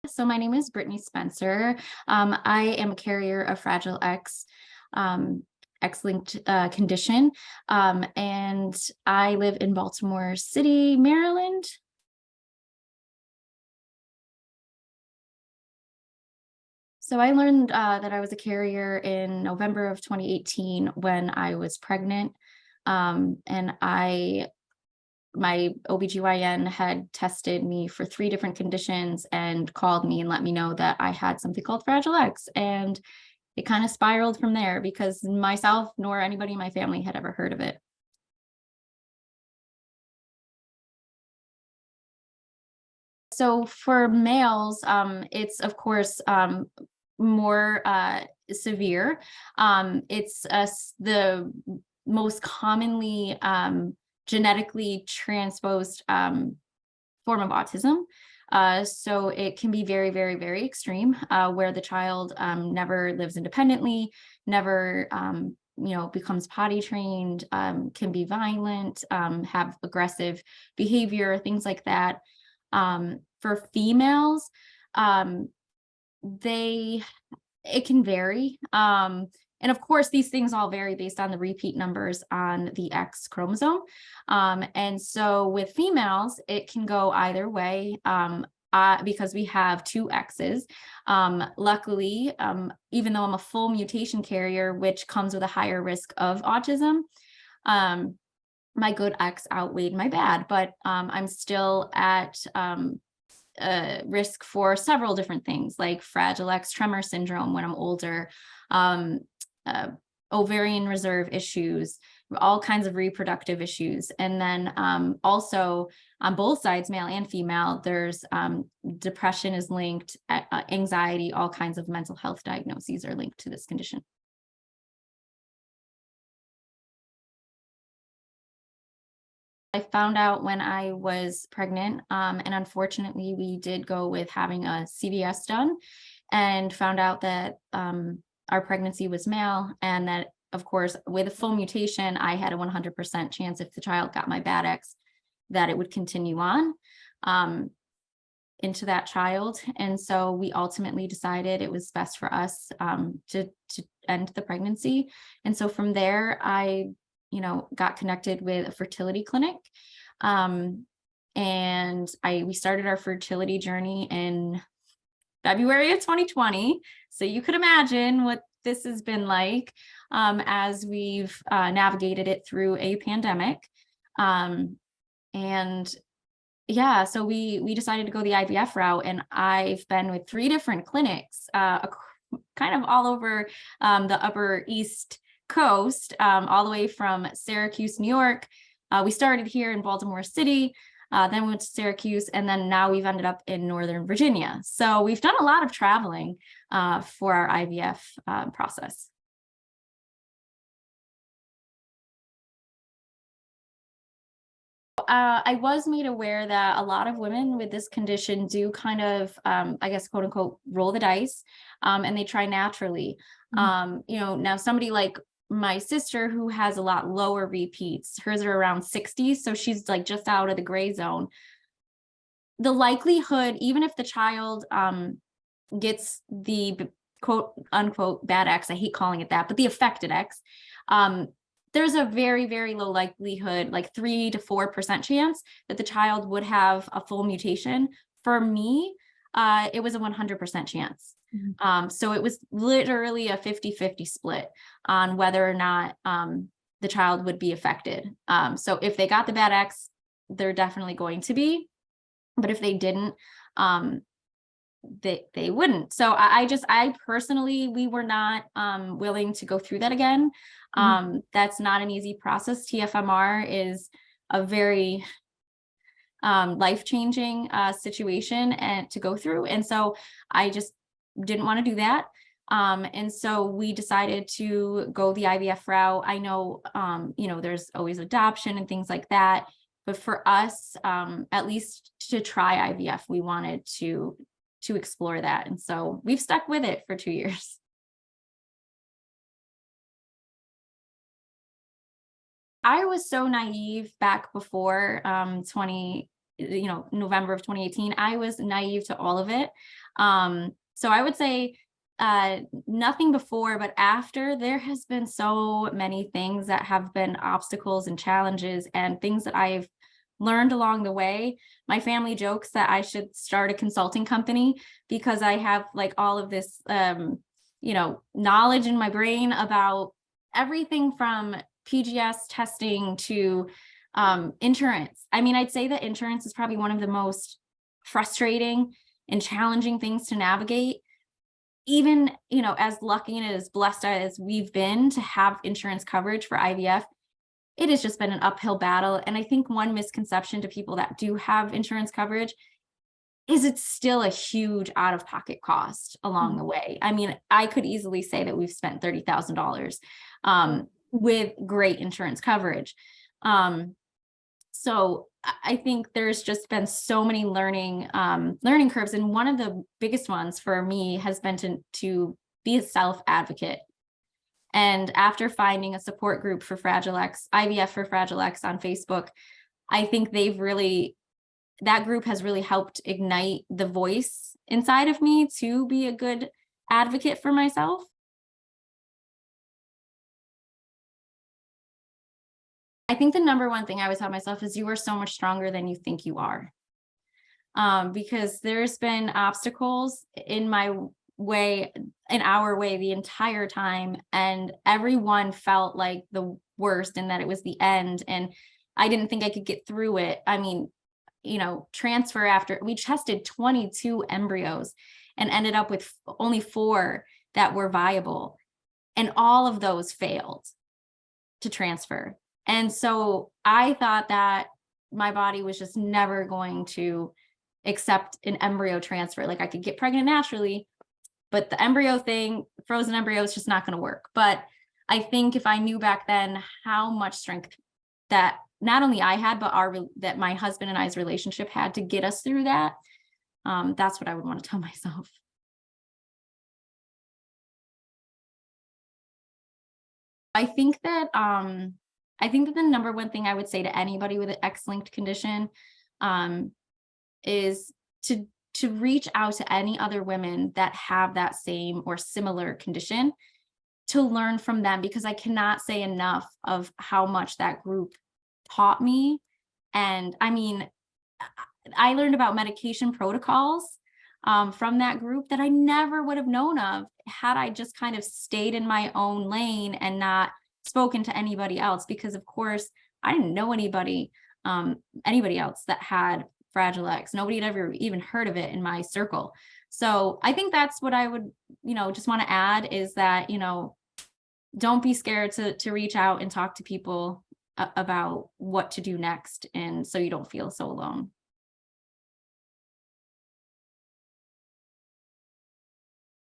So my name is Brittney Spencer. I am a carrier of Fragile X, X-linked condition, and I live in Baltimore City, Maryland. So I learned that I was a carrier in November of 2018 when I was pregnant, and my OBGYN had tested me for 3 different conditions and called me and let me know that I had something called Fragile X. And it kind of spiraled from there because myself nor anybody in my family had ever heard of it. So for males, it's of course more severe. It's the most commonly genetically transposed form of autism. So it can be very, very, very extreme, where the child never lives independently, never becomes potty trained, can be violent, have aggressive behavior, things like that. For females, um, it can vary. And of course, these things all vary based on the repeat numbers on the X chromosome. And so with females, it can go either way. Because we have 2 X's. Luckily, even though I'm a full mutation carrier, which comes with a higher risk of autism, my good X outweighed my bad, but I'm still at risk for several different things like Fragile X tremor syndrome when I'm older, ovarian reserve issues, all kinds of reproductive issues. And then also on both sides, male and female, there's depression is linked, anxiety, all kinds of mental health diagnoses are linked to this condition. I found out when I was pregnant, and unfortunately, we did go with having a CVS done and found out that our pregnancy was male, and that, of course, with a full mutation, I had a 100% chance if the child got my bad X that it would continue on into that child. And so we ultimately decided it was best for us to end the pregnancy. And so from there, I got connected with a fertility clinic. And we started our fertility journey in February of 2020. So you could imagine what this has been like as we've navigated it through a pandemic. And yeah, so we decided to go the IVF route, and I've been with 3 different clinics, kind of all over the Upper East Coast, all the way from Syracuse, New York. We started here in Baltimore City, then we went to Syracuse, and then now we've ended up in Northern Virginia. So we've done a lot of traveling for our IVF process. I was made aware that a lot of women with this condition do kind of, I guess, quote unquote, roll the dice, and they try naturally. Now somebody like my sister who has a lot lower repeats, hers are around 60, so she's like just out of the gray zone. The likelihood, even if the child gets the quote unquote bad X, I hate calling it that, but the affected X, there's a very, very low likelihood, like 3 to 4% chance that the child would have a full mutation. For me, it was a 100% chance. So it was literally a 50-50 split on whether or not the child would be affected. So if they got the bad X, they're definitely going to be, but if they didn't, they wouldn't. So I personally, we were not willing to go through that again. That's not an easy process. TFMR is a very life-changing situation and to go through. And so I just didn't want to do that. And so we decided to go the IVF route. I know, there's always adoption and things like that. But for us, at least to try IVF, we wanted to explore that. And so we've stuck with it for 2 years. I was so naive back before November of 2018, I was naive to all of it. So I would say nothing before, but after, there has been so many things that have been obstacles and challenges and things that I've learned along the way. My family jokes that I should start a consulting company because I have like all of this, knowledge in my brain about everything from PGS testing to insurance. I mean, I'd say that insurance is probably one of the most frustrating and challenging things to navigate. Even, as lucky and as blessed as we've been to have insurance coverage for IVF, it has just been an uphill battle. And I think one misconception to people that do have insurance coverage is it's still a huge out-of-pocket cost along the way. I mean, I could easily say that we've spent $30,000 with great insurance coverage. So I think there's just been so many learning curves. And one of the biggest ones for me has been to be a self-advocate. And after finding a support group for Fragile X, IVF for Fragile X on Facebook, I think that group has really helped ignite the voice inside of me to be a good advocate for myself. I think the number one thing I would tell myself is you are so much stronger than you think you are. Because there's been obstacles in our way the entire time, and everyone felt like the worst and that it was the end. And I didn't think I could get through it. I mean, transfer after we tested 22 embryos and ended up with only 4 that were viable. And all of those failed to transfer. And so I thought that my body was just never going to accept an embryo transfer. Like I could get pregnant naturally, but the embryo thing, frozen embryo, is just not going to work. But I think if I knew back then how much strength that not only I had, but that my husband and I's relationship had to get us through that, that's what I would want to tell myself. I think that the number one thing I would say to anybody with an X-linked condition is to reach out to any other women that have that same or similar condition, to learn from them, because I cannot say enough of how much that group taught me. And I mean, I learned about medication protocols from that group that I never would have known of had I just kind of stayed in my own lane and not spoken to anybody else, because of course I didn't know anybody else that had Fragile X. Nobody had ever even heard of it in my circle. So I think that's what I would, just want to add, is that, don't be scared to reach out and talk to people about what to do next, and so you don't feel so alone.